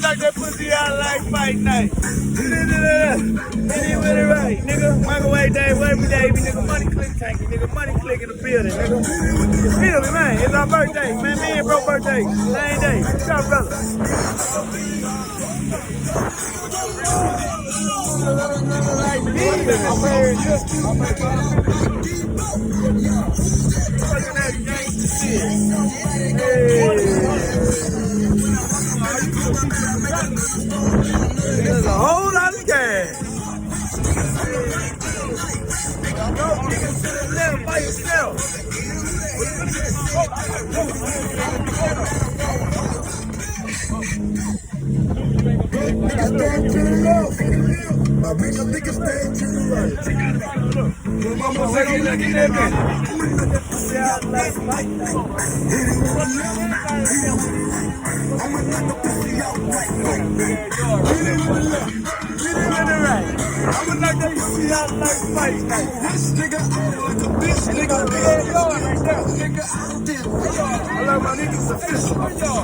knock that pussy out like fight night. Hit it with it right, nigga. Microwave day, whatever day, nigga. Money click, tanky, nigga. Money click in the building, nigga. You feel me, man? It's our birthday, man. Me and bro birthday, same day. What's up, brother? There's a whole lot of gas. Go, nigga, sit down by yourself. My bitch, I think it's staying to the right. Mama say, look at that bitch. I'ma knock the pussy out right. I'ma knock that pussy out like fight. This nigga out like a bitch. Nigga, nigga out there. I like my niggas official.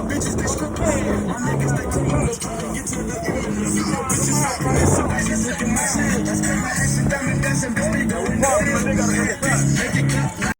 Bitches, they strip. My niggas, they come out. Get to the bitches out. Bitches looking my shit. That's my action, diamond dancing, bitch, they going.